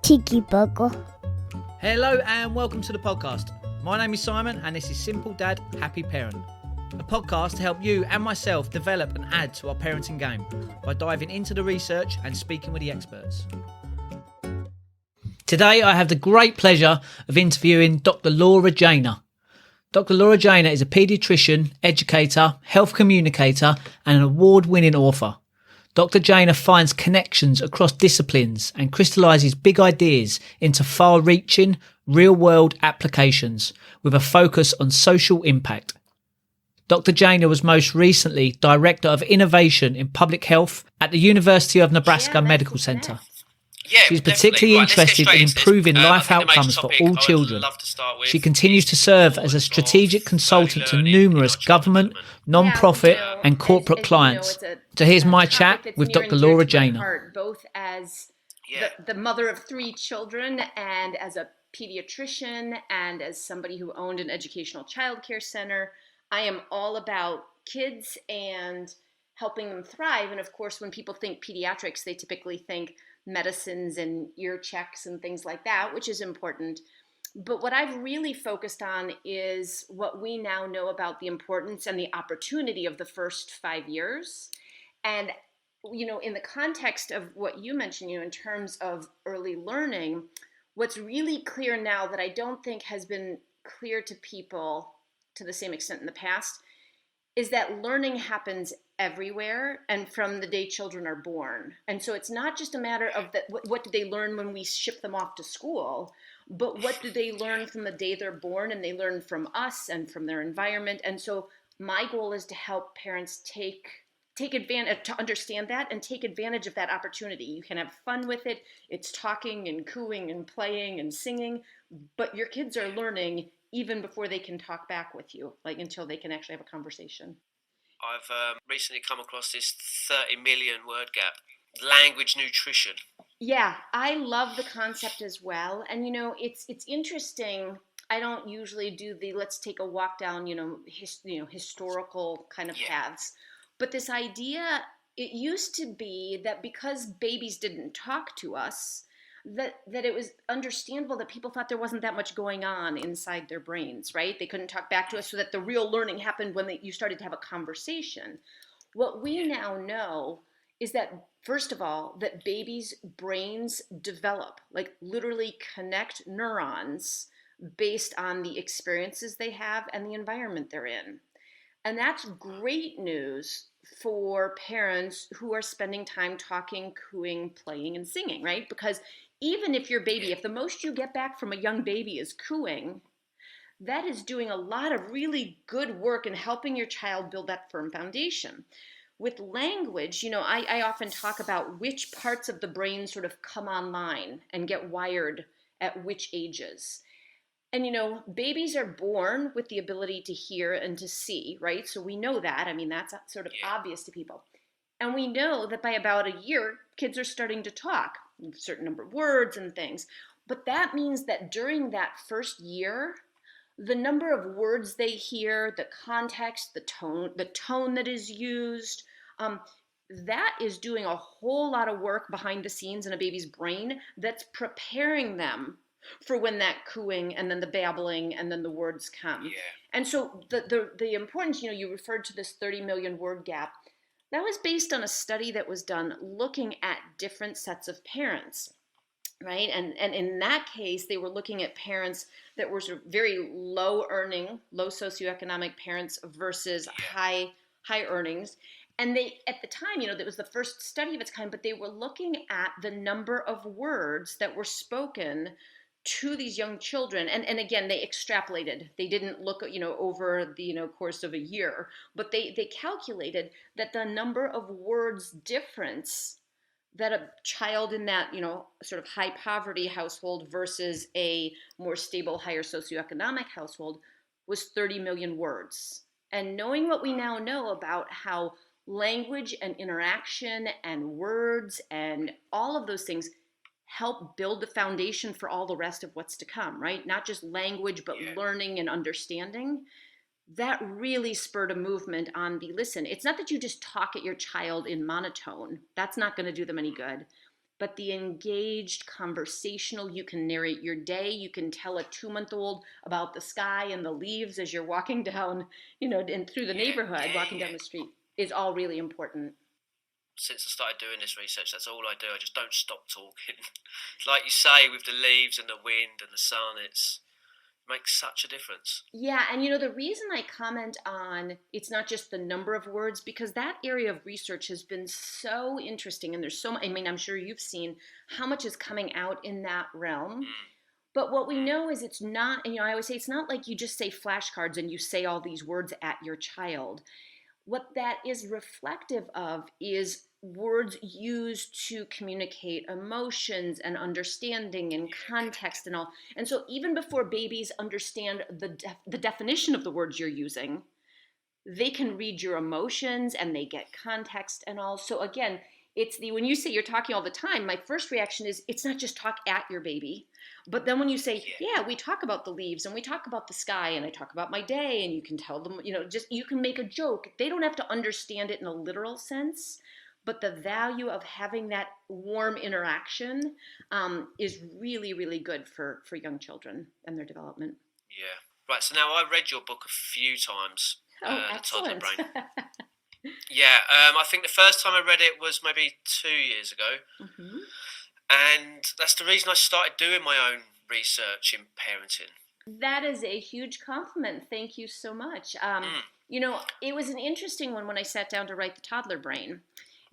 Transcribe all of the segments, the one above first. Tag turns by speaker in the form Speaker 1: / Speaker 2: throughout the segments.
Speaker 1: Tiki Burger.
Speaker 2: Hello and welcome to the podcast. My name is Simon and this is Simple Dad, Happy Parent, a podcast to help you and myself develop and add to our parenting game by diving into the research and speaking with the experts. Today I have the great pleasure of interviewing Dr Laura Jana. Dr Laura Jana is a pediatrician, educator, health communicator and an award-winning author. Dr. Jana finds connections across disciplines and crystallises big ideas into far-reaching, real-world applications with a focus on social impact. Dr. Jana was most recently Director of Innovation in Public Health at the University of Nebraska Medical Center. She's particularly interested in improving life outcomes for all children. She continues to serve as a strategic consultant to numerous government, non-profit and corporate clients. So here's my chat with Dr. Laura Jana.
Speaker 3: Both as the mother of 3 children and as a pediatrician and as somebody who owned an educational childcare center. I am all about kids and helping them thrive. And of course, when people think pediatrics, they typically think medicines and ear checks and things like that, which is important. But what I've really focused on is what we now know about the importance and the opportunity of the first 5 years. And, in the context of what you mentioned, in terms of early learning, what's really clear now that I don't think has been clear to people to the same extent in the past is that learning happens everywhere and from the day children are born. And so it's not just a matter of that what do they learn when we ship them off to school, but what do they learn from the day they're born, and they learn from us and from their environment. And so my goal is to help parents take advantage, to understand that and take advantage of that opportunity. You can have fun with it. It's talking and cooing and playing and singing, but your kids are learning even before they can talk back with you, like until they can actually have a conversation.
Speaker 4: I've recently come across this 30 million word gap, language nutrition.
Speaker 3: Yeah, I love the concept as well. And, it's interesting. I don't usually do the let's take a walk down, historical kind of paths. But this idea, it used to be that because babies didn't talk to us, that it was understandable that people thought there wasn't that much going on inside their brains, right? They couldn't talk back to us, so that the real learning happened when you started to have a conversation. What we now know is that, first of all, that babies' brains develop, like literally connect neurons based on the experiences they have and the environment they're in. And that's great news for parents who are spending time talking, cooing, playing, and singing, right? Because even if if the most you get back from a young baby is cooing, that is doing a lot of really good work in helping your child build that firm foundation. With language, I often talk about which parts of the brain sort of come online and get wired at which ages. And, babies are born with the ability to hear and to see, right? So we know that. That's sort of obvious to people. And we know that by about a year, kids are starting to talk a certain number of words and things. But that means that during that first year, the number of words they hear, the context, the tone that is used, that is doing a whole lot of work behind the scenes in a baby's brain that's preparing them for when that cooing and then the babbling and then the words come.
Speaker 4: Yeah.
Speaker 3: And so the importance, you referred to this 30 million word gap. That was based on a study that was done looking at different sets of parents, right? And in that case, they were looking at parents that were sort of very low earning, low socioeconomic parents versus high earnings. And they, at the time, that was the first study of its kind, but they were looking at the number of words that were spoken to these young children. And again, they extrapolated. They didn't look, over the, course of a year, but they calculated that the number of words difference that a child in that, sort of high poverty household versus a more stable, higher socioeconomic household was 30 million words. And knowing what we now know about how language and interaction and words and all of those things help build the foundation for all the rest of what's to come, right? Not just language, but learning and understanding. That really spurred a movement on listen, it's not that you just talk at your child in monotone. That's not going to do them any good. but the engaged, conversational, you can narrate your day, you can tell a 2-month-old about the sky and the leaves as you're walking down, and through the neighborhood, walking down the street, is all really important.
Speaker 4: Since I started doing this research, that's all I do. I just don't stop talking. Like you say, with the leaves and the wind and the sun, it makes such a difference.
Speaker 3: Yeah, and the reason I comment on it's not just the number of words, because that area of research has been so interesting, and there's I'm sure you've seen how much is coming out in that realm. But what we know is it's not, and I always say it's not like you just say flashcards and you say all these words at your child. What that is reflective of is words used to communicate emotions and understanding and context and all. And so even before babies understand the definition of the words you're using, they can read your emotions and they get context and all. So again, when you say you're talking all the time, my first reaction is it's not just talk at your baby. But then when you say, yeah, we talk about the leaves and we talk about the sky and I talk about my day, and you can tell them, just you can make a joke. They don't have to understand it in a literal sense, but the value of having that warm interaction is really, really good for young children and their development.
Speaker 4: Yeah. Right, so now I read your book a few times, The Toddler Brain. Yeah, I think the first time I read it was maybe 2 years ago.
Speaker 3: Mm-hmm.
Speaker 4: And that's the reason I started doing my own research in parenting.
Speaker 3: That is a huge compliment. Thank you so much. It was an interesting one when I sat down to write The Toddler Brain,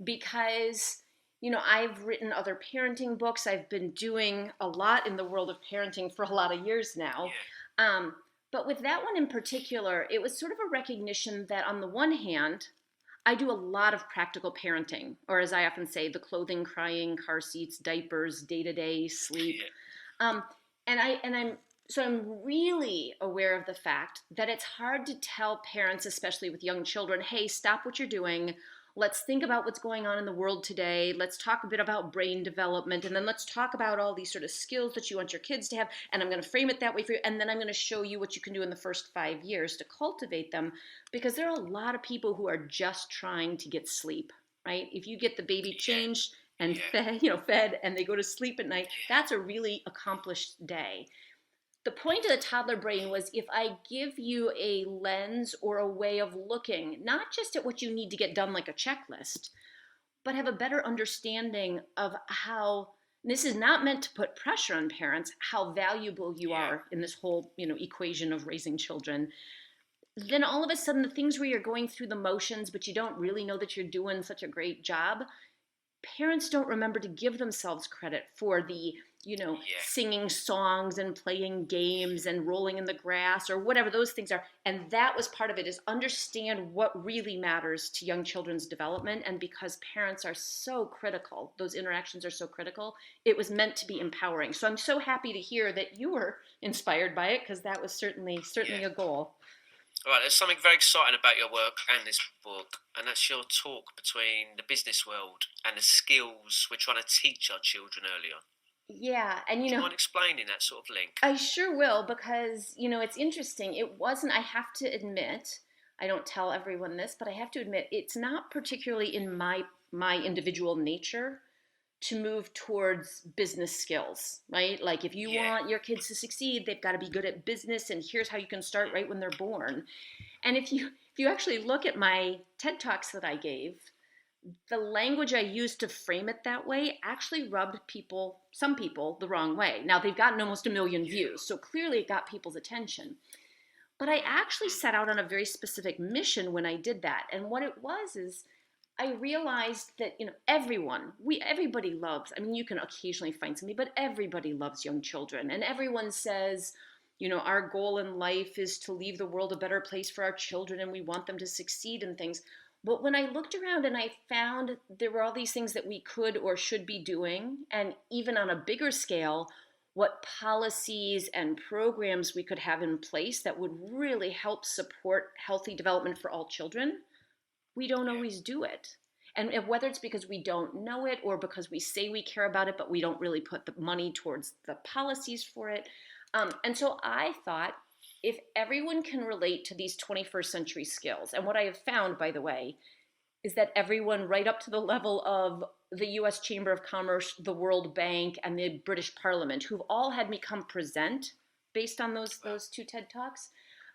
Speaker 3: because, I've written other parenting books. I've been doing a lot in the world of parenting for a lot of years now. Yeah. But with that one in particular, it was sort of a recognition that on the one hand, I do a lot of practical parenting, or as I often say, the clothing, crying, car seats, diapers, day-to-day sleep. Yeah. I'm really aware of the fact that it's hard to tell parents, especially with young children, hey, stop what you're doing. Let's think about what's going on in the world today. Let's talk a bit about brain development, and then let's talk about all these sort of skills that you want your kids to have, and I'm going to frame it that way for you, and then I'm going to show you what you can do in the first 5 years to cultivate them, because there are a lot of people who are just trying to get sleep, right? If you get the baby changed and fed, and they go to sleep at night, that's a really accomplished day. The point of the Toddler Brain was, if I give you a lens or a way of looking, not just at what you need to get done like a checklist, but have a better understanding of how, this is not meant to put pressure on parents, how valuable you are in this whole, equation of raising children. Then all of a sudden, the things where you're going through the motions, but you don't really know that you're doing such a great job, parents don't remember to give themselves credit for the singing songs and playing games and rolling in the grass or whatever those things are. And that was part of it, is understand what really matters to young children's development. And because parents are so critical, those interactions are so critical, it was meant to be empowering. So I'm so happy to hear that you were inspired by it, because that was certainly a goal.
Speaker 4: All right, there's something very exciting about your work and this book, and that's your talk between the business world and the skills we're trying to teach our children earlier.
Speaker 3: Yeah, and
Speaker 4: Do you mind explaining that sort of link?
Speaker 3: I sure will, because it's interesting. It wasn't, I have to admit, I don't tell everyone this, but I have to admit, it's not particularly in my individual nature to move towards business skills, right? Like, if you want your kids to succeed, they've got to be good at business, and here's how you can start right when they're born. And if you actually look at my TED Talks that I gave, the language I used to frame it that way actually rubbed some people the wrong way. Now, they've gotten almost 1 million views, so clearly it got people's attention. But I actually set out on a very specific mission when I did that. And what it was is, I realized that, everybody loves, you can occasionally find somebody, but everybody loves young children. And everyone says, our goal in life is to leave the world a better place for our children, and we want them to succeed in things. But when I looked around and I found there were all these things that we could or should be doing, and even on a bigger scale, what policies and programs we could have in place that would really help support healthy development for all children, we don't always do it. And whether it's because we don't know it or because we say we care about it, but we don't really put the money towards the policies for it. And so I thought, if everyone can relate to these 21st century skills, and what I have found, by the way, is that everyone right up to the level of the US Chamber of Commerce, the World Bank, and the British Parliament, who've all had me come present based on those two TED Talks.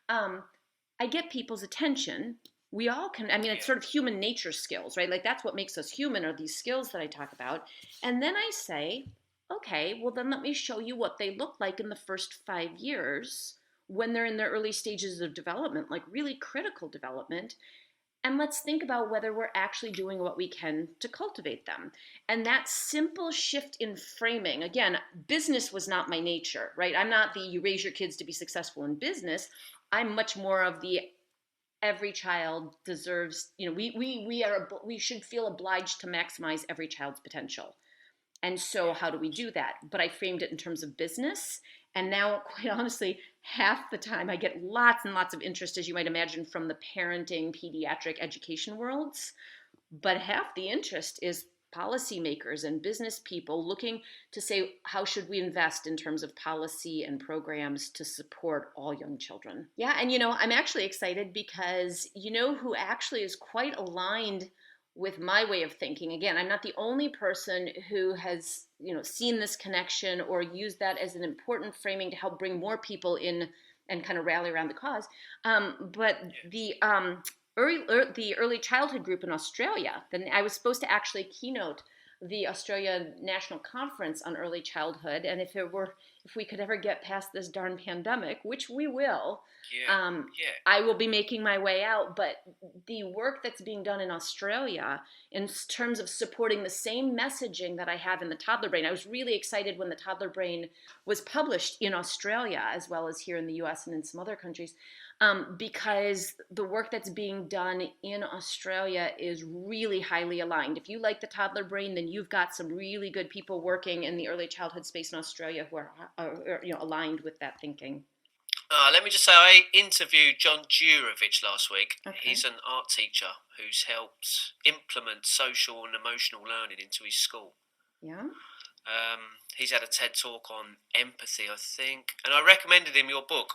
Speaker 3: I get people's attention. We all can, I mean, it's sort of human nature skills, right? Like that's what makes us human, are these skills that I talk about. And then I say, okay, well then let me show you what they look like in the first 5 years when they're in their early stages of development, like really critical development. And let's think about whether we're actually doing what we can to cultivate them. And that simple shift in framing, again, business was not my nature, right? I'm not the you raise your kids to be successful in business. I'm much more of the every child deserves, we should feel obliged to maximize every child's potential. And so how do we do that? But I framed it in terms of business. And now, quite honestly, half the time I get lots and lots of interest, as you might imagine, from the parenting, pediatric education worlds. But half the interest is policymakers and business people looking to say, how should we invest in terms of policy and programs to support all young children? Yeah, and I'm actually excited because who actually is quite aligned with my way of thinking. Again, I'm not the only person who has, seen this connection or used that as an important framing to help bring more people in and kind of rally around the cause. But the early childhood group in Australia, then I was supposed to actually keynote the Australia National Conference on Early Childhood, and if we could ever get past this darn pandemic, which we will, I will be making my way out. But the work that's being done in Australia in terms of supporting the same messaging that I have in the Toddler Brain, I was really excited when the Toddler Brain was published in Australia as well as here in the US and in some other countries. Because the work that's being done in Australia is really highly aligned. If you like the Toddler Brain, then you've got some really good people working in the early childhood space in Australia who are aligned with that thinking.
Speaker 4: Let me just say, I interviewed John Durovich last week. Okay. He's an art teacher who's helped implement social and emotional learning into his school.
Speaker 3: Yeah.
Speaker 4: He's had a TED Talk on empathy, I think, and I recommended him your book.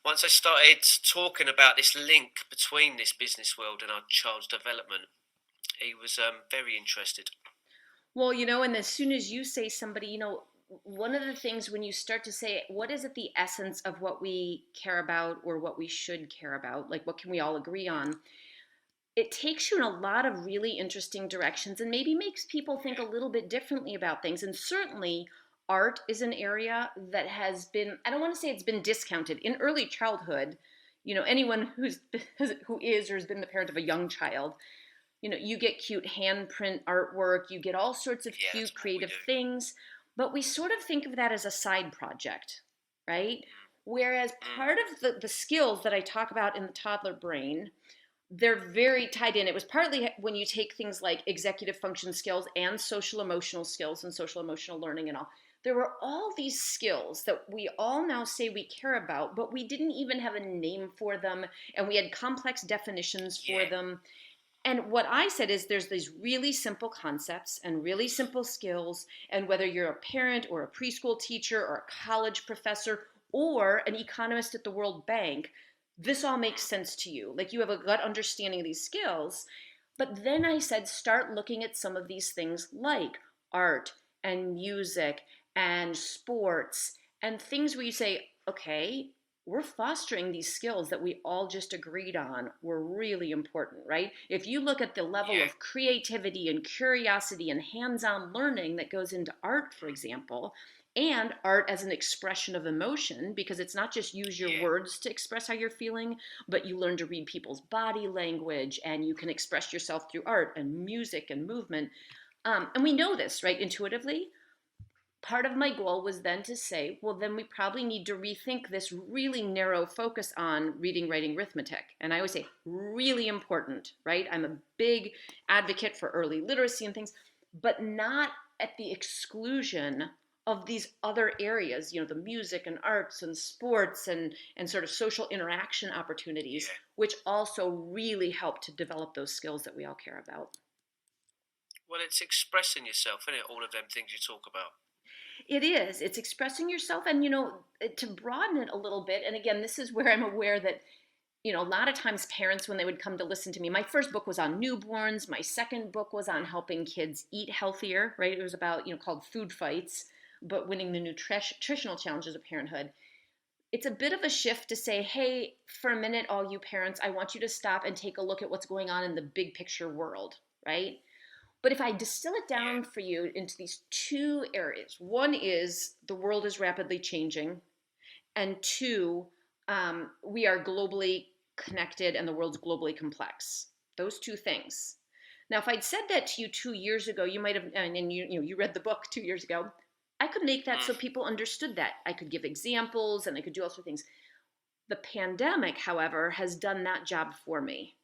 Speaker 4: Once I started talking about this link between this business world and our child's development, he was very interested.
Speaker 3: Well, and as soon as you say somebody, one of the things when you start to say, what is at the essence of what we care about or what we should care about, like what can we all agree on, it takes you in a lot of really interesting directions and maybe makes people think a little bit differently about things. And certainly art is an area that has been, I don't want to say it's been discounted. In early childhood, anyone who is or has been the parent of a young child, you get cute handprint artwork, you get all sorts of cute creative things, but we sort of think of that as a side project, right? Whereas part of the skills that I talk about in the Toddler Brain, they're very tied in. It was partly when you take things like executive function skills and social emotional skills and social emotional learning and all. There were all these skills that we all now say we care about, but we didn't even have a name for them, and we had complex definitions for them. And what I said is there's these really simple concepts and really simple skills, and whether you're a parent or a preschool teacher or a college professor or an economist at the World Bank, this all makes sense to you. Like you have a gut understanding of these skills. But then I said start looking at some of these things like art and music and sports and things where you say, okay, we're fostering these skills that we all just agreed on were really important, right? If you look at the level of creativity and curiosity and hands-on learning that goes into art, for example, and art as an expression of emotion, because it's not just use your words to express how you're feeling, but you learn to read people's body language and you can express yourself through art and music and movement. And we know this, right, intuitively. Part of my goal was then to say, well, then we probably need to rethink this really narrow focus on reading, writing, arithmetic. And I always say, really important, right? I'm a big advocate for early literacy and things, but not at the exclusion of these other areas, the music and arts and sports and sort of social interaction opportunities, which also really help to develop those skills that we all care about.
Speaker 4: Well, it's expressing yourself, isn't it? All of them things you talk about.
Speaker 3: It is. It's expressing yourself. And, to broaden it a little bit, and again, this is where I'm aware that a lot of times parents, when they would come to listen to me, my first book was on newborns. My second book was on helping kids eat healthier, right? It was about, called Food Fights, but winning the nutritional challenges of parenthood. It's a bit of a shift to say, hey, for a minute, all you parents, I want you to stop and take a look at what's going on in the big picture world, right? But if I distill it down for you into these two areas, one is the world is rapidly changing, and two, we are globally connected and the world's globally complex. Those two things. Now, if I'd said that to you 2 years ago, you might have, and you read the book 2 years ago, I could make that so people understood that. I could give examples and I could do all sorts of things. The pandemic, however, has done that job for me,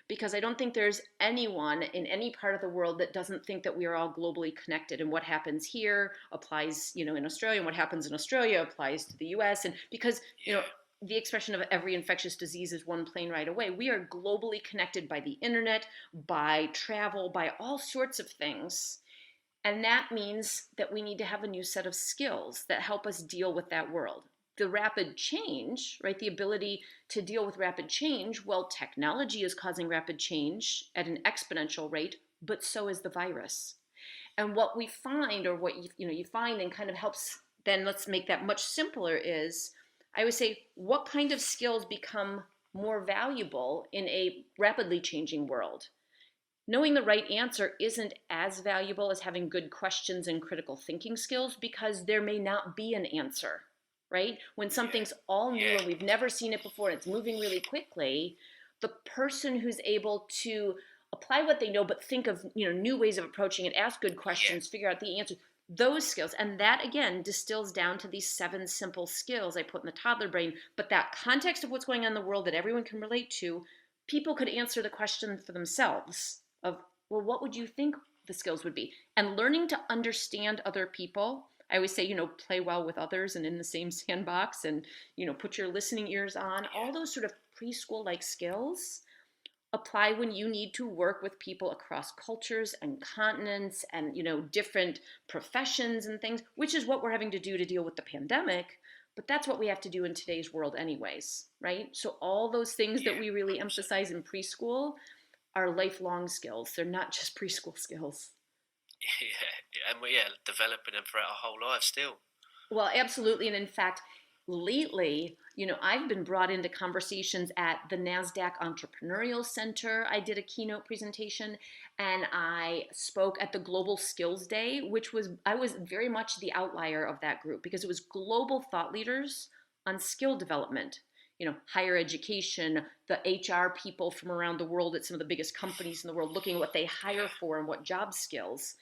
Speaker 3: because I don't think there's anyone in any part of the world that doesn't think that we are all globally connected, and what happens here applies, in Australia, and what happens in Australia applies to the US. And because, the expression of every infectious disease is one plane ride away, we are globally connected by the internet, by travel, by all sorts of things. And that means that we need to have a new set of skills that help us deal with that world. The rapid change, right? The ability to deal with rapid change. Well, technology is causing rapid change at an exponential rate, but so is the virus. And what we find, or what you find and kind of helps, then let's make that much simpler, is I would say, what kind of skills become more valuable in a rapidly changing world? Knowing the right answer isn't as valuable as having good questions and critical thinking skills, because there may not be an answer, right? When something's all new and we've never seen it before and it's moving really quickly, the person who's able to apply what they know but think of new ways of approaching it, ask good questions, figure out the answer, those skills. And that again distills down to these 7 simple skills I put in the Toddler Brain. But that context of what's going on in the world that everyone can relate to, people could answer the question for themselves of, well, what would you think the skills would be? And learning to understand other people. I always say, play well with others and in the same sandbox, and, put your listening ears on. All those sort of preschool-like skills apply when you need to work with people across cultures and continents and, different professions and things, which is what we're having to do to deal with the pandemic. But that's what we have to do in today's world anyways, right? So all those things that we really emphasize in preschool are lifelong skills. They're not just preschool skills.
Speaker 4: And we're developing them throughout our whole life still.
Speaker 3: Well, absolutely. And in fact, lately, I've been brought into conversations at the NASDAQ Entrepreneurial Center. I did a keynote presentation, and I spoke at the Global Skills Day, I was very much the outlier of that group, because it was global thought leaders on skill development. Higher education, the HR people from around the world at some of the biggest companies in the world, looking at what they hire for and what job skills.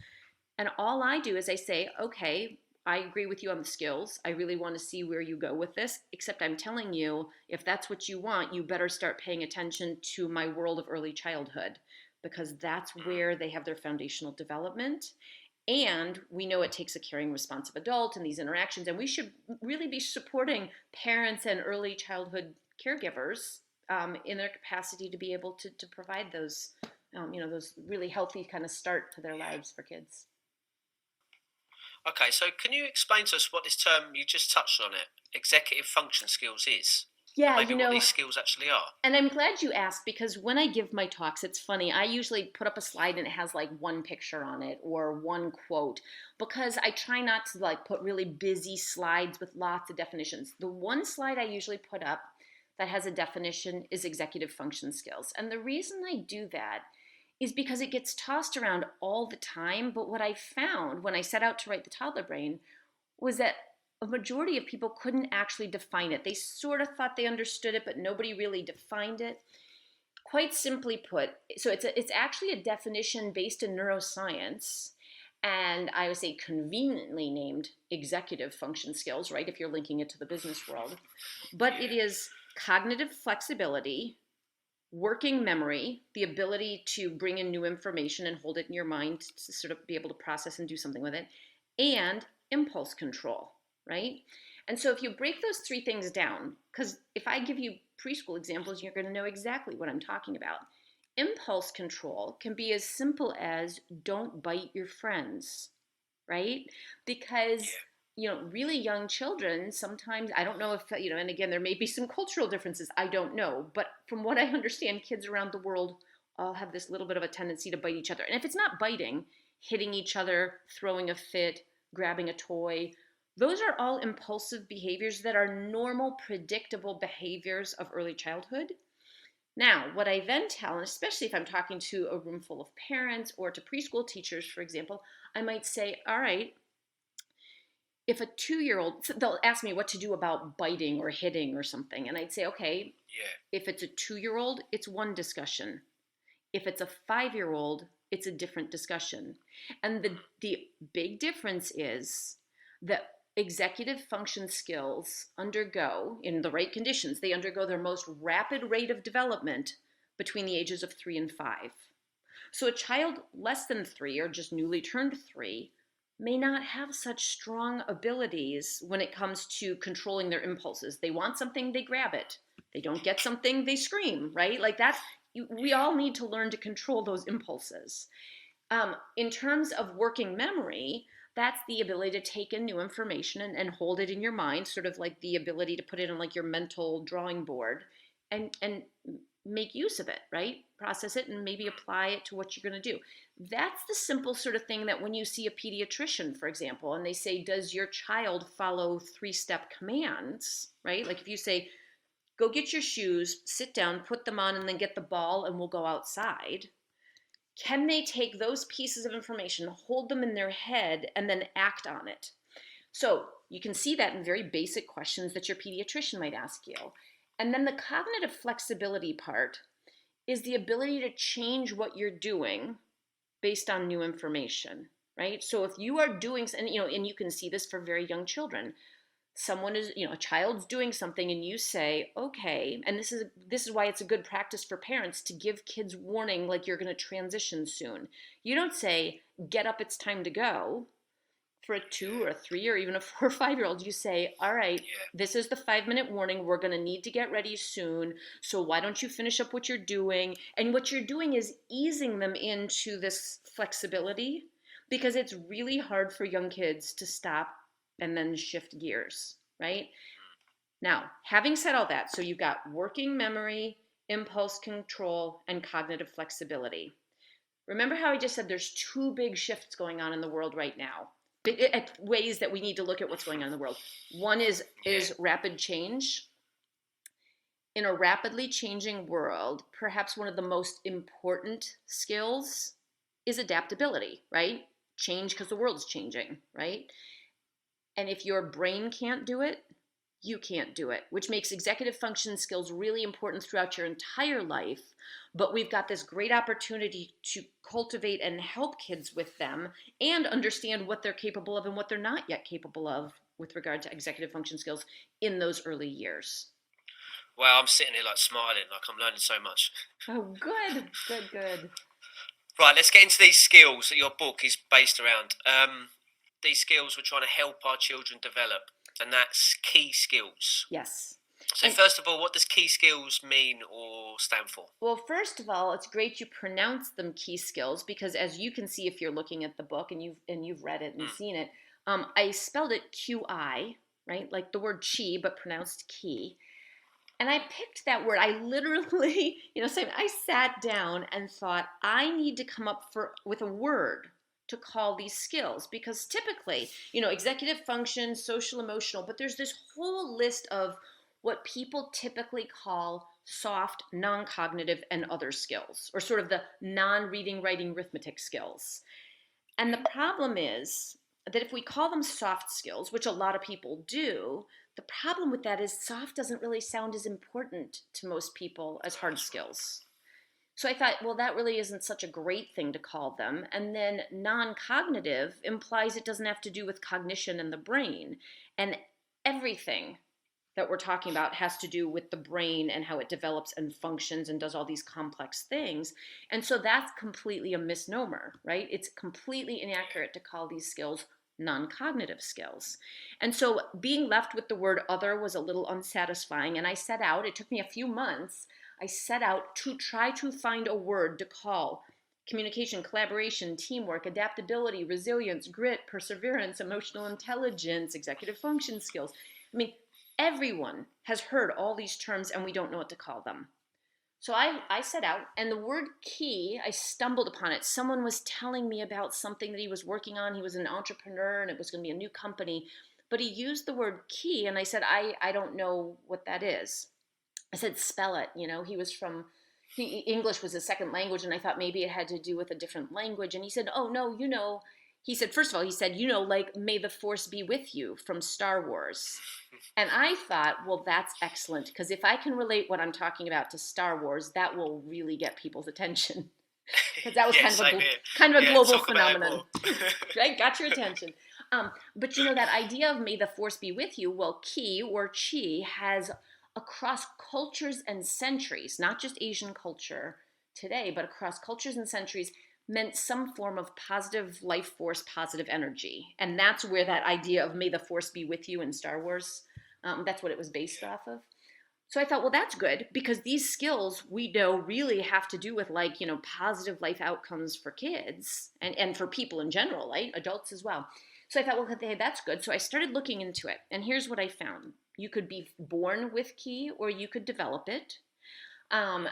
Speaker 3: And all I do is I say, okay, I agree with you on the skills. I really want to see where you go with this, except I'm telling you, if that's what you want, you better start paying attention to my world of early childhood, because that's where they have their foundational development. And we know it takes a caring, responsive adult and these interactions, and we should really be supporting parents and early childhood caregivers in their capacity to be able to provide those, those really healthy kind of start to their lives for kids.
Speaker 4: Okay, so can you explain to us what this term, you just touched on it, executive function skills is?
Speaker 3: Yeah,
Speaker 4: maybe what these skills actually are.
Speaker 3: And I'm glad you asked, because when I give my talks, it's funny. I usually put up a slide and it has like one picture on it or one quote, because I try not to put really busy slides with lots of definitions. The one slide I usually put up that has a definition is executive function skills. And the reason I do that is because it gets tossed around all the time. But what I found when I set out to write the Toddler Brain was that a majority of people couldn't actually define it. They sort of thought they understood it, but nobody really defined it. Quite simply put, so it's actually a definition based in neuroscience, and I would say conveniently named executive function skills, right, if you're linking it to the business world. But it is cognitive flexibility, working memory, the ability to bring in new information and hold it in your mind to sort of be able to process and do something with it, and impulse control. Right? And so if you break those 3 things down, because if I give you preschool examples, you're going to know exactly what I'm talking about. Impulse control can be as simple as don't bite your friends, right? Because really young children, sometimes, I don't know if, and again, there may be some cultural differences, I don't know. But from what I understand, kids around the world all have this little bit of a tendency to bite each other. And if it's not biting, hitting each other, throwing a fit, grabbing a toy, those are all impulsive behaviors that are normal, predictable behaviors of early childhood. Now, what I then tell, and especially if I'm talking to a room full of parents or to preschool teachers, for example, I might say, all right, if a 2-year-old, they'll ask me what to do about biting or hitting or something. And I'd say, okay, if it's a 2-year-old, it's one discussion. If it's a 5-year-old, it's a different discussion. And the big difference is that executive function skills undergo, in the right conditions, they undergo their most rapid rate of development between the ages of 3 and 5. So a child less than 3 or just newly turned 3 may not have such strong abilities when it comes to controlling their impulses. They want something, they grab it. They don't get something, they scream, right? Like we all need to learn to control those impulses. In terms of working memory, that's the ability to take in new information and hold it in your mind, sort of like the ability to put it on like your mental drawing board and make use of it, right? Process it and maybe apply it to what you're going to do. That's the simple sort of thing that when you see a pediatrician, for example, and they say, does your child follow 3-step commands, right? Like if you say, go get your shoes, sit down, put them on, and then get the ball and we'll go outside. Can they take those pieces of information, hold them in their head, and then act on it? So you can see that in very basic questions that your pediatrician might ask you. And then the cognitive flexibility part is the ability to change what you're doing based on new information, right? So if you are doing, and you can see this for very young children, someone is, a child's doing something and you say, okay, and this is why it's a good practice for parents to give kids warning like you're going to transition soon. You don't say, get up, it's time to go. For a 2 or a 3 or even a 4 or 5-year-old, you say, all right, this is the 5-minute warning. We're going to need to get ready soon. So why don't you finish up what you're doing? And what you're doing is easing them into this flexibility because it's really hard for young kids to stop and then shift gears, right? Now, having said all that, so you've got working memory, impulse control, and cognitive flexibility. Remember how I just said there's 2 big shifts going on in the world right now? Ways that we need to look at what's going on in the world. One is rapid change. In a rapidly changing world, perhaps one of the most important skills is adaptability, right? Change because the world's changing, right? And if your brain can't do it, you can't do it, which makes executive function skills really important throughout your entire life. But we've got this great opportunity to cultivate and help kids with them and understand what they're capable of and what they're not yet capable of with regard to executive function skills in those early years.
Speaker 4: Well, I'm sitting here like smiling, like I'm learning so much.
Speaker 3: Oh, good.
Speaker 4: Right, let's get into these skills that your book is based around. These skills we're trying to help our children develop, and that's key skills.
Speaker 3: Yes.
Speaker 4: So first of all, what does key skills mean or stand for?
Speaker 3: Well, first of all, it's great you pronounce them key skills because as you can see if you're looking at the book and you've read it and seen it, I spelled it QI, right? Like the word chi, but pronounced key. And I picked that word. I literally, I sat down and thought I need to come up with a word to call these skills because typically, executive function, social emotional, but there's this whole list of what people typically call soft, non-cognitive, and other skills, or sort of the non-reading, writing, arithmetic skills. And the problem is that if we call them soft skills, which a lot of people do, the problem with that is soft doesn't really sound as important to most people as hard skills. So I thought, well, that really isn't such a great thing to call them. And then non-cognitive implies it doesn't have to do with cognition and the brain. And everything that we're talking about has to do with the brain and how it develops and functions and does all these complex things. And so that's completely a misnomer, right? It's completely inaccurate to call these skills non-cognitive skills. And so being left with the word other was a little unsatisfying. And I set out, it took me a few months, I set out to try to find a word to call communication, collaboration, teamwork, adaptability, resilience, grit, perseverance, emotional intelligence, executive function skills. I mean, everyone has heard all these terms and we don't know what to call them. So I set out, and the word key, I stumbled upon it. Someone was telling me about something that he was working on. He was an entrepreneur, and it was going to be a new company. But he used the word key, and I said, I don't know what that is. I said, spell it. He was from, English was his second language, and I thought maybe it had to do with a different language. And he said, oh, no, he said, first of all, he said, like, may the force be with you from Star Wars. And I thought, well, that's excellent, because if I can relate what I'm talking about to Star Wars, that will really get people's attention. Because that was kind of a global phenomenon. Right? Got your attention. But that idea of may the force be with you, well, ki or chi has across cultures and centuries, not just Asian culture today, but across cultures and centuries, meant some form of positive life force, positive energy. And that's where that idea of may the force be with you in Star Wars, that's what it was based off of. So I thought, well, that's good, because these skills we know really have to do with positive life outcomes for kids and for people in general, right? Adults as well. So I thought, well, hey, that's good. So I started looking into it. And here's what I found. You could be born with ki or you could develop it. When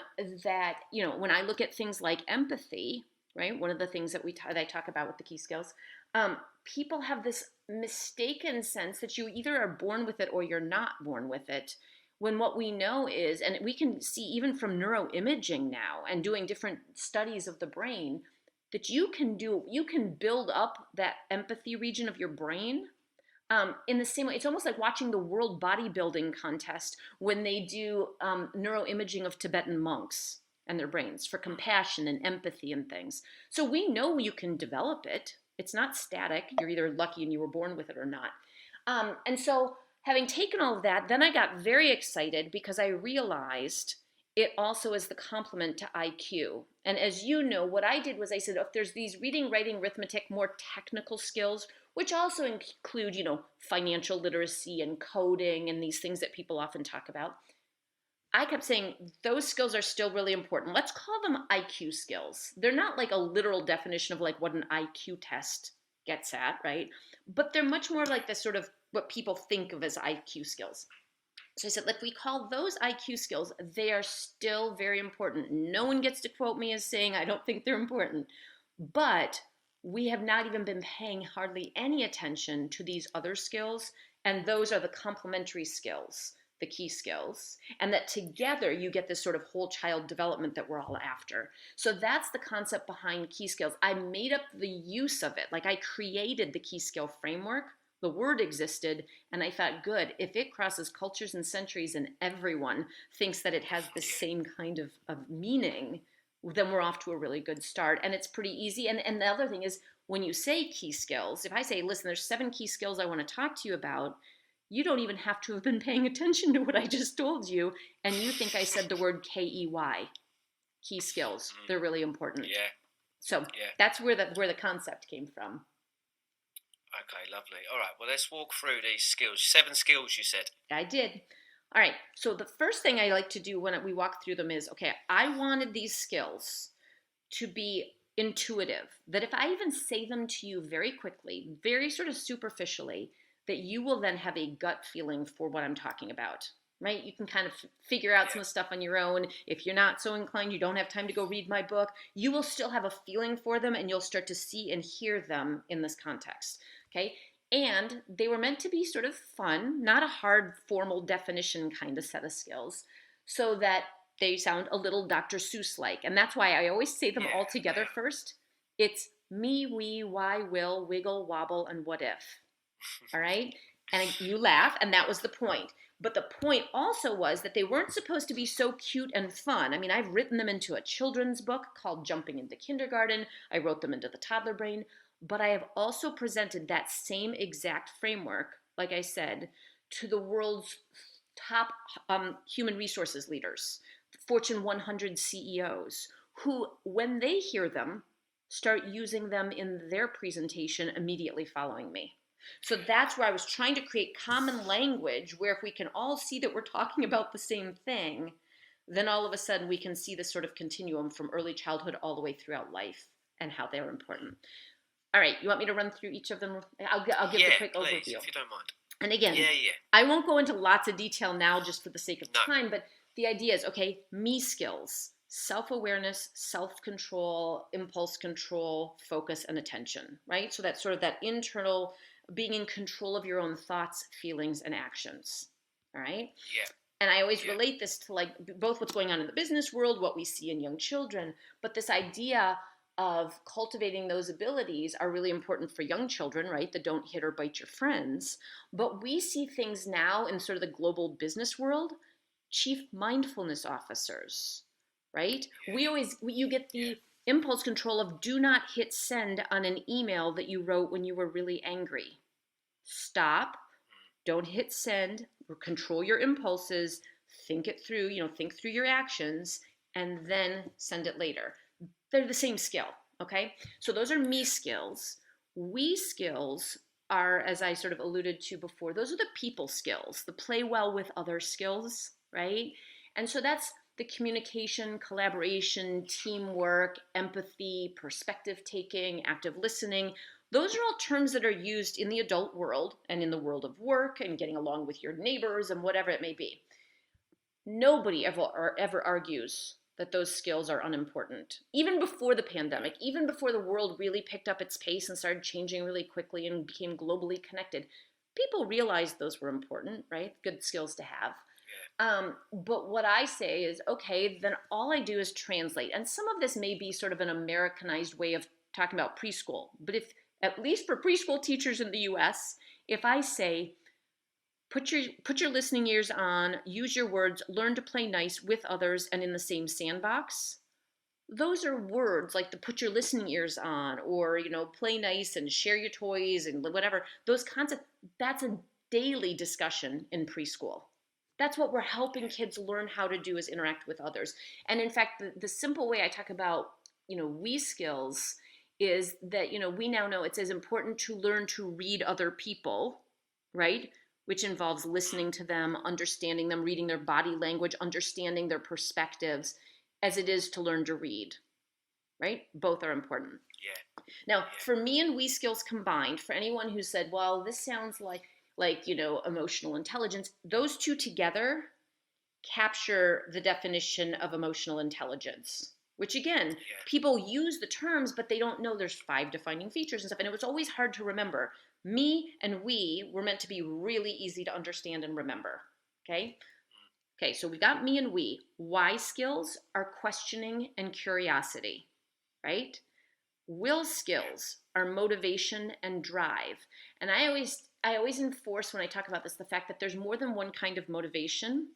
Speaker 3: I look at things like empathy, right? One of the things that I talk about with the key skills, people have this mistaken sense that you either are born with it or you're not born with it. When what we know is, and we can see even from neuroimaging now and doing different studies of the brain, that you can build up that empathy region of your brain in the same way. It's almost like watching the World Bodybuilding Contest when they do neuroimaging of Tibetan monks and their brains for compassion and empathy and things. So we know you can develop it. It's not static. You're either lucky and you were born with it or not. And so having taken all of that, then I got very excited because I realized it also is the complement to IQ. And as you know, what I did was I said, if there's these reading, writing, arithmetic, more technical skills, which also include, financial literacy and coding and these things that people often talk about, I kept saying those skills are still really important. Let's call them IQ skills. They're not like a literal definition of like what an IQ test gets at, right? But they're much more like the sort of what people think of as IQ skills. So I said, if we call those IQ skills, they are still very important. No one gets to quote me as saying I don't think they're important. But we have not even been paying hardly any attention to these other skills, and those are the complementary skills, the key skills, and that together you get this sort of whole child development that we're all after. So that's the concept behind key skills. I made up the use of it. Like I created the key skill framework. The word existed, and I thought, good, if it crosses cultures and centuries and everyone thinks that it has the same kind of meaning, then we're off to a really good start. And it's pretty easy. And the other thing is, when you say key skills, if I say, listen, there's 7 key skills I want to talk to you about, you don't even have to have been paying attention to what I just told you, and you think I said the word KEY, key skills. They're really important.
Speaker 4: Yeah.
Speaker 3: So that's where the concept came from.
Speaker 4: Okay, lovely. All right, well, let's walk through these skills. 7 skills, you said.
Speaker 3: I did. All right, so the first thing I like to do when we walk through them is, okay, I wanted these skills to be intuitive, that if I even say them to you very quickly, very sort of superficially, that you will then have a gut feeling for what I'm talking about, right? You can kind of figure out some stuff on your own. If you're not so inclined, you don't have time to go read my book, you will still have a feeling for them and you'll start to see and hear them in this context. Okay, and they were meant to be sort of fun, not a hard formal definition kind of set of skills, so that they sound a little Dr. Seuss-like. And that's why I always say them all together first. It's me, we, why, will, wiggle, wobble, and what if. All right? And you laugh, and that was the point. But the point also was that they weren't supposed to be so cute and fun. I mean, I've written them into a children's book called Jumping into Kindergarten. I wrote them into the Toddler Brain. But I have also presented that same exact framework, like I said, to the world's top human resources leaders, Fortune 100 CEOs, who, when they hear them, start using them in their presentation immediately following me. So that's where I was trying to create common language where if we can all see that we're talking about the same thing, then all of a sudden we can see this sort of continuum from early childhood all the way throughout life and how they're important. All right, you want me to run through each of them? I'll give the quick
Speaker 4: please,
Speaker 3: overview.
Speaker 4: if you don't mind.
Speaker 3: And again, I won't go into lots of detail now just for the sake of time, but the idea is, okay, me skills, self-awareness, self-control, impulse control, focus, and attention, right? So that's sort of that internal being in control of your own thoughts, feelings, and actions, all right?
Speaker 4: Yeah.
Speaker 3: And I always relate this to like both what's going on in the business world, what we see in young children, but this idea of cultivating those abilities are really important for young children, right? That don't hit or bite your friends. But we see things now in sort of the global business world, chief mindfulness officers, right? You get the impulse control of do not hit send on an email that you wrote when you were really angry. Stop, don't hit send, or control your impulses, think it through, think through your actions, and then send it later. They're the same skill, okay? So those are me skills. We skills are, as I sort of alluded to before, those are the people skills, the play well with other skills, right? And so that's the communication, collaboration, teamwork, empathy, perspective taking, active listening. Those are all terms that are used in the adult world and in the world of work and getting along with your neighbors and whatever it may be. Nobody ever argues that those skills are unimportant. Even before the pandemic, even before the world really picked up its pace and started changing really quickly and became globally connected, people realized those were important, right? Good skills to have. But what I say is, okay, then all I do is translate. And some of this may be sort of an Americanized way of talking about preschool. But if, at least for preschool teachers in the US, if I say, put your listening ears on, use your words, learn to play nice with others and in the same sandbox. Those are words like the put your listening ears on, or, play nice and share your toys and whatever. Those concepts, that's a daily discussion in preschool. That's what we're helping kids learn how to do, is interact with others. And in fact, the simple way I talk about, we skills is that, we now know it's as important to learn to read other people, right? Which involves listening to them, understanding them, reading their body language, understanding their perspectives, as it is to learn to read, right? Both are important.
Speaker 4: Yeah.
Speaker 3: Now, for me and we skills combined, for anyone who said, well, this sounds like emotional intelligence, those two together capture the definition of emotional intelligence, which again, people use the terms, but they don't know there's 5 defining features and stuff. And it was always hard to remember. Me and we were meant to be really easy to understand and remember. Okay, so we got me and we. Why skills are questioning and curiosity, right? Will skills are motivation and drive. And I always enforce when I talk about this the fact that there's more than one kind of motivation.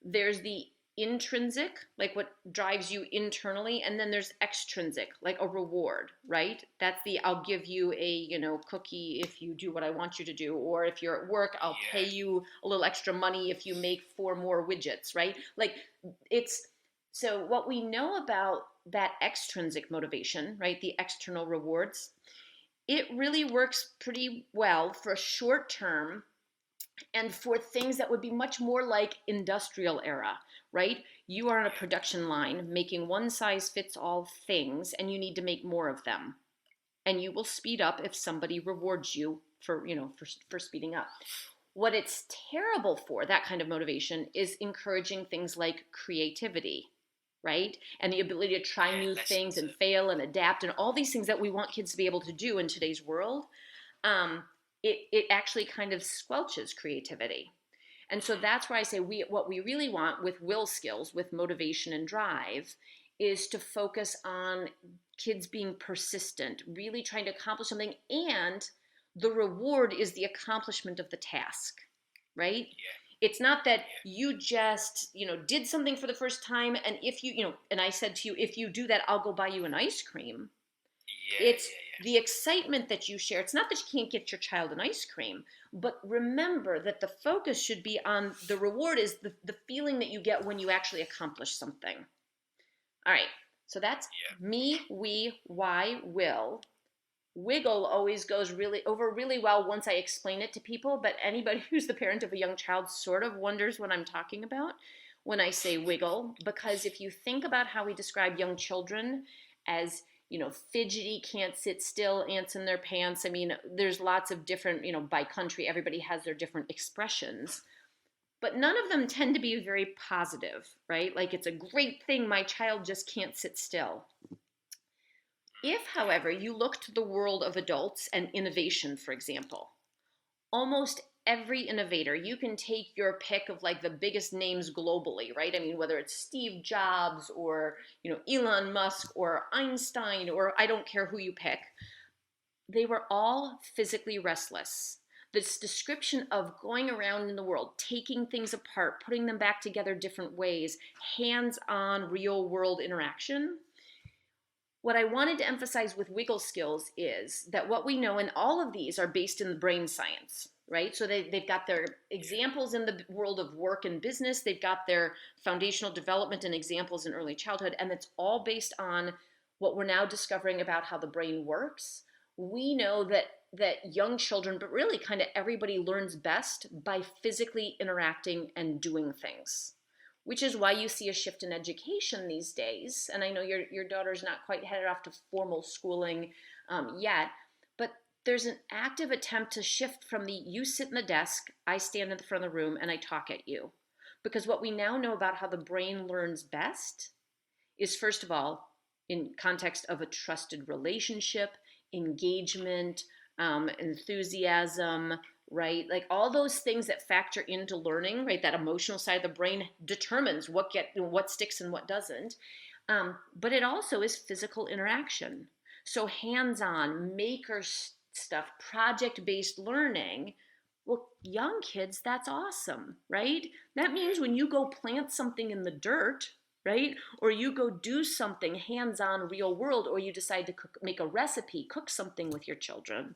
Speaker 3: There's the intrinsic, like what drives you internally, and then there's extrinsic, like a reward, right? That's the I'll give you a cookie if you do what I want you to do, or if you're at work, I'll pay you a little extra money if you make 4 more widgets, right? Like so what we know about that extrinsic motivation, right, the external rewards, it really works pretty well for a short term and for things that would be much more like industrial era, right? You are on a production line making one size fits all things, and you need to make more of them. And you will speed up if somebody rewards you for speeding up. What it's terrible for, that kind of motivation, is encouraging things like creativity, right? And the ability to try new things and fail and adapt and all these things that we want kids to be able to do in today's world. It actually kind of squelches creativity. And so that's why I say what we really want with will skills, with motivation and drive, is to focus on kids being persistent, really trying to accomplish something, and the reward is the accomplishment of the task, right? It's not that you just, did something for the first time, and if you, and I said to you, if you do that, I'll go buy you an ice cream. It's the excitement that you share. It's not that you can't get your child an ice cream, but remember that the focus should be on the reward, is the feeling that you get when you actually accomplish something. All right, so that's me, we, why, will. Wiggle always goes really well once I explain it to people, but anybody who's the parent of a young child sort of wonders what I'm talking about. when I say wiggle, because if you think about how we describe young children as, fidgety, can't sit still, ants in their pants. I mean, there's lots of different, by country, everybody has their different expressions, but none of them tend to be very positive, right? Like, it's a great thing my child just can't sit still. If, however, you look to the world of adults and innovation, for example, almost every innovator, you can take your pick of like the biggest names globally, right? I mean, whether it's Steve Jobs or, Elon Musk or Einstein, or I don't care who you pick, they were all physically restless. This description of going around in the world, taking things apart, putting them back together different ways, hands-on real world interaction. What I wanted to emphasize with wiggle skills is that what we know, and all of these are based in the brain science, right? So they've got their examples in the world of work and business. They've got their foundational development and examples in early childhood. And it's all based on what we're now discovering about how the brain works. We know that young children, but really kind of everybody, learns best by physically interacting and doing things, which is why you see a shift in education these days. And I know your daughter's not quite headed off to formal schooling yet, but there's an active attempt to shift from you sit in the desk, I stand in the front of the room, and I talk at you. Because what we now know about how the brain learns best is, first of all, in context of a trusted relationship, engagement, enthusiasm, right? Like all those things that factor into learning, right? That emotional side of the brain determines what sticks and what doesn't. But it also is physical interaction. So hands-on, maker stuff, project-based learning. Well, young kids, that's awesome, right? That means when you go plant something in the dirt, right? Or you go do something hands-on real world, or you decide to make a recipe, cook something with your children,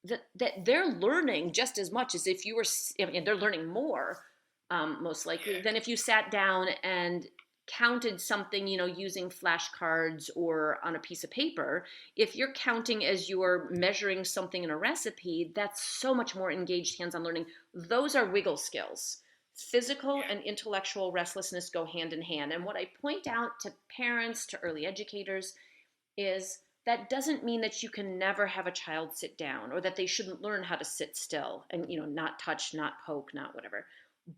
Speaker 3: that they're learning just as much as if you were, and they're learning more, most likely, than if you sat down and counted something, using flashcards or on a piece of paper. If you're counting as you're measuring something in a recipe, that's so much more engaged hands-on learning. Those are wiggle skills. Physical and intellectual restlessness go hand in hand. And what I point out to parents, to early educators, is that doesn't mean that you can never have a child sit down, or that they shouldn't learn how to sit still and, not touch, not poke, not whatever.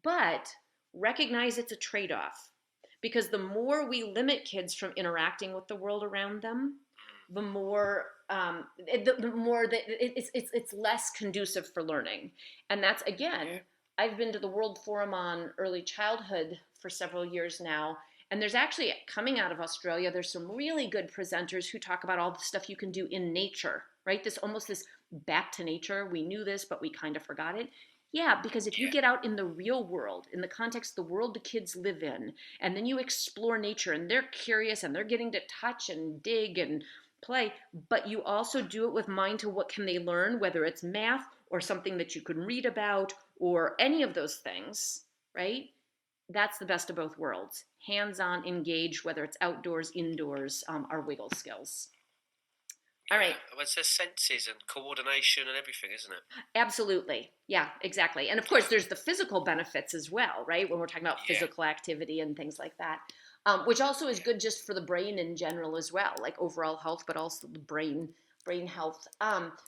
Speaker 3: But recognize it's a trade-off, because the more we limit kids from interacting with the world around them, the more it's less conducive for learning. And that's, again, I've been to the World Forum on Early Childhood for several years now, and there's actually, coming out of Australia, there's some really good presenters who talk about all the stuff you can do in nature, right? This back to nature. We knew this, but we kind of forgot it. Yeah, because if you get out in the real world, in the context of the world the kids live in, and then you explore nature, and they're curious, and they're getting to touch and dig and play, but you also do it with mind to what can they learn, whether it's math or something that you can read about or any of those things, right? That's the best of both worlds. Hands-on, engaged, whether it's outdoors, indoors, are wiggle skills. All right.
Speaker 4: Well, it's their senses and coordination and everything, isn't it?
Speaker 3: Absolutely. Yeah, exactly. And of course, there's the physical benefits as well, right? When we're talking about physical activity and things like that, which also is good just for the brain in general as well, like overall health, but also the brain health.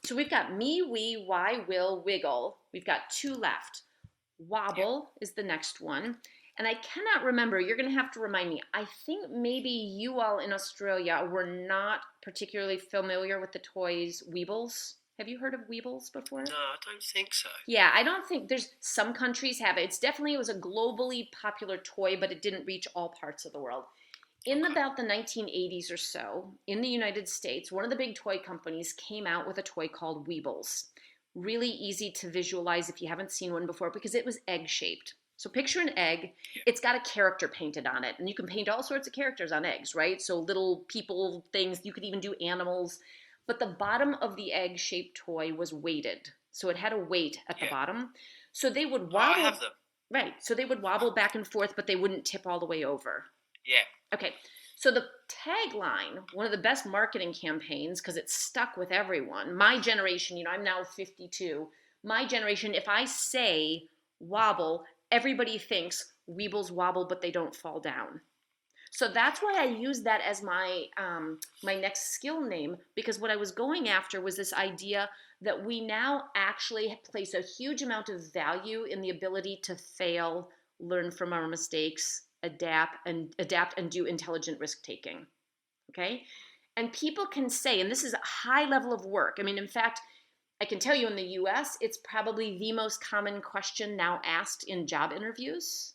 Speaker 3: So we've got me, we, why, will, wiggle. We've got 2 left. Wobble is the next one. And I cannot remember, you're going to have to remind me. I think maybe you all in Australia were not particularly familiar with the toys Weebles. Have you heard of Weebles before?
Speaker 4: No, I don't think so.
Speaker 3: Yeah, I don't think some countries have it. It was a globally popular toy, but it didn't reach all parts of the world. In about the 1980s or so, in the United States, one of the big toy companies came out with a toy called Weebles. Really easy to visualize if you haven't seen one before, because it was egg-shaped. So picture an egg, it's got a character painted on it, and you can paint all sorts of characters on eggs, right? So little people, things, you could even do animals, but the bottom of the egg-shaped toy was weighted. So it had a weight at the bottom. So they would wobble.
Speaker 4: I have them.
Speaker 3: Right, so they would wobble back and forth, but they wouldn't tip all the way over.
Speaker 4: Yeah.
Speaker 3: Okay, so the tagline, one of the best marketing campaigns, because it stuck with everyone, my generation, I'm now 52, my generation, if I say wobble, everybody thinks weebles wobble, but they don't fall down. So that's why I use that as my my next skill name, because what I was going after was this idea that we now actually place a huge amount of value in the ability to fail, learn from our mistakes, adapt and do intelligent risk taking. Okay? And people can say, and this is a high level of work. I mean, in fact, I can tell you in the US, it's probably the most common question now asked in job interviews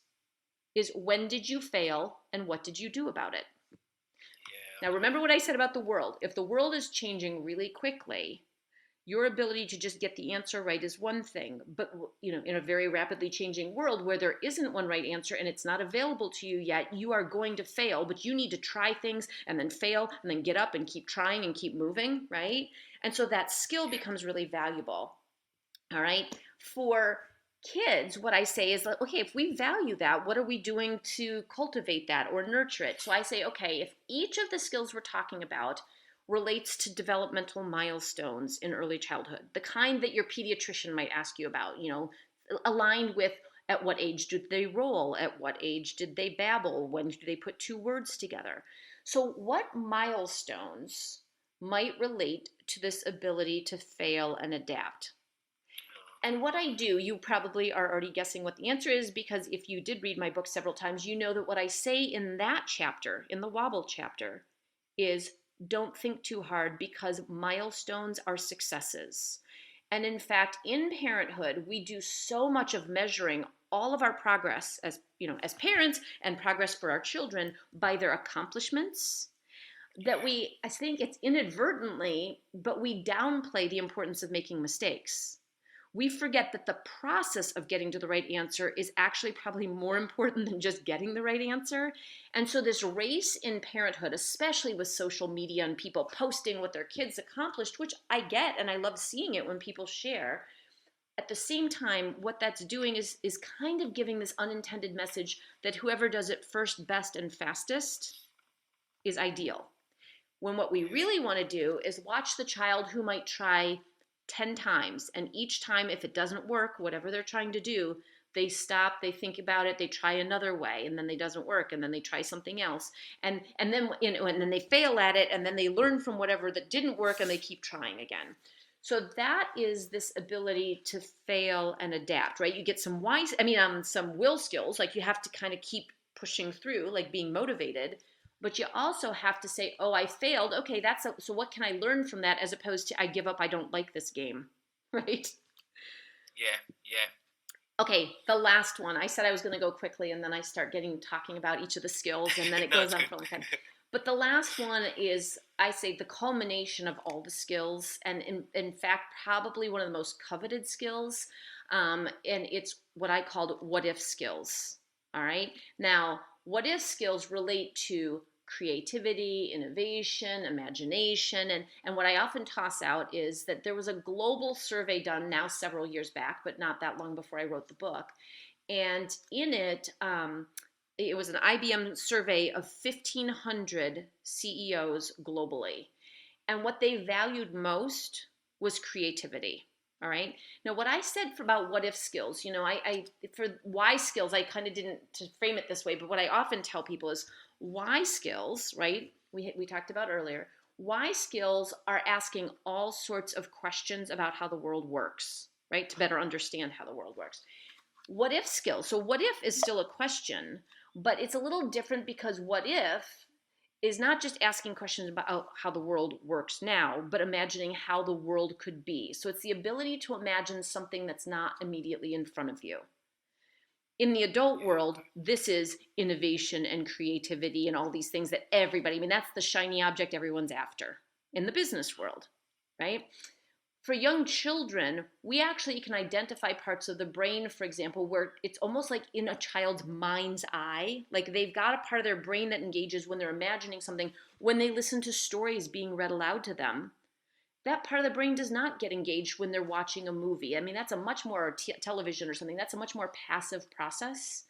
Speaker 3: is, when did you fail and what did you do about it?
Speaker 4: Yeah.
Speaker 3: Now, remember what I said about the world. If the world is changing really quickly, your ability to just get the answer right is one thing. But, in a very rapidly changing world where there isn't one right answer and it's not available to you yet, you are going to fail, but you need to try things and then fail and then get up and keep trying and keep moving, right? And so that skill becomes really valuable. All right. For kids, what I say is, okay, if we value that, what are we doing to cultivate that or nurture it? So I say, okay, if each of the skills we're talking about relates to developmental milestones in early childhood, the kind that your pediatrician might ask you about, aligned with at what age did they roll? At what age did they babble? When do they put two words together? So what milestones might relate to this ability to fail and adapt? And what I do, you probably are already guessing what the answer is, because if you did read my book several times, you know that what I say in that chapter, in the wobble chapter, is don't think too hard, because milestones are successes. And in fact, in parenthood, we do so much of measuring all of our progress as parents and progress for our children by their accomplishments, that I think it's inadvertently, but we downplay the importance of making mistakes. We forget that the process of getting to the right answer is actually probably more important than just getting the right answer. And so this race in parenthood, especially with social media and people posting what their kids accomplished, which I get, and I love seeing it when people share, at the same time, what that's doing is kind of giving this unintended message that whoever does it first, best, and fastest is ideal. When what we really want to do is watch the child who might try 10 times, and each time, if it doesn't work, whatever they're trying to do, they stop, they think about it, they try another way, and then it doesn't work, and then they try something else, and then and then they fail at it, and then they learn from whatever that didn't work, and they keep trying again. So that is this ability to fail and adapt, right? You get some some will skills, like you have to kind of keep pushing through, like being motivated. But you also have to say, oh, I failed. Okay, so what can I learn from that, as opposed to I give up, I don't like this game, right?
Speaker 4: Yeah.
Speaker 3: Okay, the last one. I said I was going to go quickly, and then I start talking about each of the skills, and then it
Speaker 4: No,
Speaker 3: goes
Speaker 4: it's
Speaker 3: on
Speaker 4: good.
Speaker 3: for a long time. But the last one is, I say, the culmination of all the skills, and in fact, probably one of the most coveted skills, and it's what I called what if skills. All right? Now, what if skills relate to creativity, innovation, imagination, and what I often toss out is that there was a global survey done now several years back, but not that long before I wrote the book, and in it, it was an IBM survey of 1,500 CEOs globally. And what they valued most was creativity. All right. Now, what I said about what if skills, I for why skills, I kind of didn't to frame it this way, but what I often tell people is why skills, right? We talked about earlier. Why skills are asking all sorts of questions about how the world works, right? To better understand how the world works. What if skills. So what if is still a question, but it's a little different, because what if is not just asking questions about how the world works now, but imagining how the world could be. So it's the ability to imagine something that's not immediately in front of you. In the adult world, this is innovation and creativity and all these things that that's the shiny object everyone's after. In the business world, right? For young children, we actually can identify parts of the brain, for example, where it's almost like in a child's mind's eye. Like they've got a part of their brain that engages when they're imagining something, when they listen to stories being read aloud to them. That part of the brain does not get engaged when they're watching a movie. That's a much more television or something. That's a much more passive process.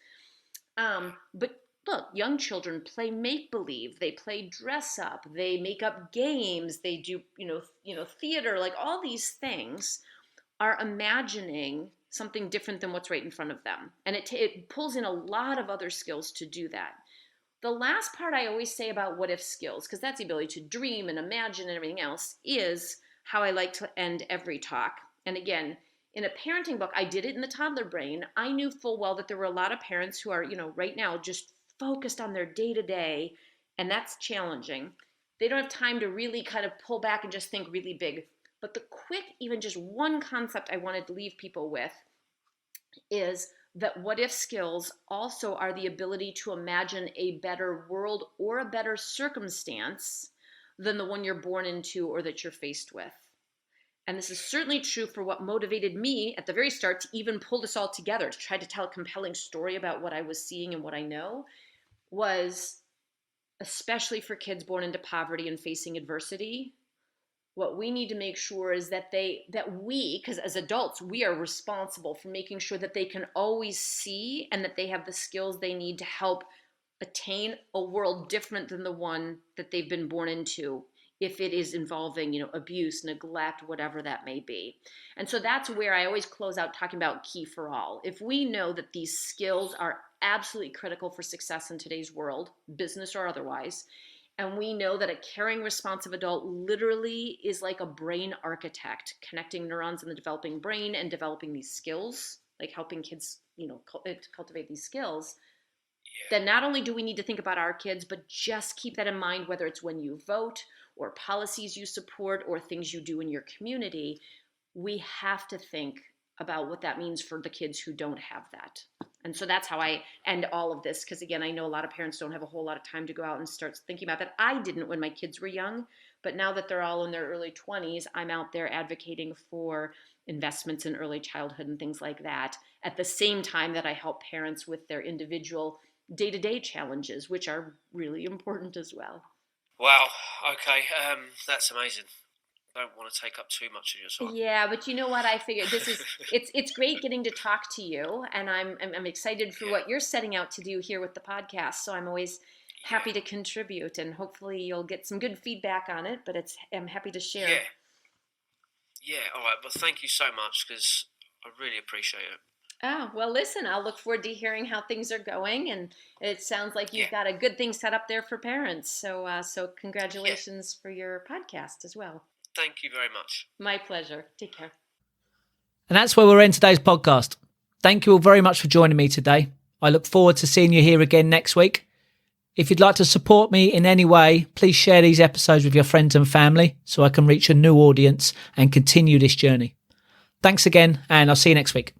Speaker 3: But look, young children play make-believe, they play dress up, they make up games, they do, theater, like all these things are imagining something different than what's right in front of them. And it pulls in a lot of other skills to do that. The last part I always say about what if skills, because that's the ability to dream and imagine and everything else, is how I like to end every talk. And again, in a parenting book, I did it in the Toddler Brain. I knew full well that there were a lot of parents who are, right now just focused on their day-to-day, and that's challenging. They don't have time to really kind of pull back and just think really big. But the quick, even just one concept I wanted to leave people with is that what if skills also are the ability to imagine a better world or a better circumstance than the one you're born into or that you're faced with. And this is certainly true for what motivated me at the very start to even pull this all together, to try to tell a compelling story about what I was seeing and what I know, was especially for kids born into poverty and facing adversity. What we need to make sure is that we, because as adults, we are responsible for making sure that they can always see and that they have the skills they need to help attain a world different than the one that they've been born into, if it is involving, abuse, neglect, whatever that may be. And so that's where I always close out talking about key for all. If we know that these skills are absolutely critical for success in today's world, business or otherwise, and we know that a caring, responsive adult literally is like a brain architect, connecting neurons in the developing brain and developing these skills, like helping kids, cultivate these skills, then not only do we need to think about our kids, but just keep that in mind, whether it's when you vote or policies you support or things you do in your community. We have to think about what that means for the kids who don't have that. And so that's how I end all of this, because again, I know a lot of parents don't have a whole lot of time to go out and start thinking about that. I didn't when my kids were young, but now that they're all in their early 20s, I'm out there advocating for investments in early childhood and things like that, at the same time that I help parents with their individual day-to-day challenges, which are really important as well.
Speaker 4: Wow. Okay. That's amazing. I don't want to take up too much of your time.
Speaker 3: Yeah, but you know what? I figured it's great getting to talk to you, and I'm excited for what you're setting out to do here with the podcast. So I'm always happy to contribute, and hopefully you'll get some good feedback on it. But I'm happy to share.
Speaker 4: Yeah. All right. Well, thank you so much, because I really appreciate it.
Speaker 3: Oh, well, listen, I'll look forward to hearing how things are going, and it sounds like you've got a good thing set up there for parents. So congratulations for your podcast as well.
Speaker 4: Thank you very much.
Speaker 3: My pleasure. Take care.
Speaker 2: And that's where we'll end today's podcast. Thank you all very much for joining me today. I look forward to seeing you here again next week. If you'd like to support me in any way, please share these episodes with your friends and family so I can reach a new audience and continue this journey. Thanks again, and I'll see you next week.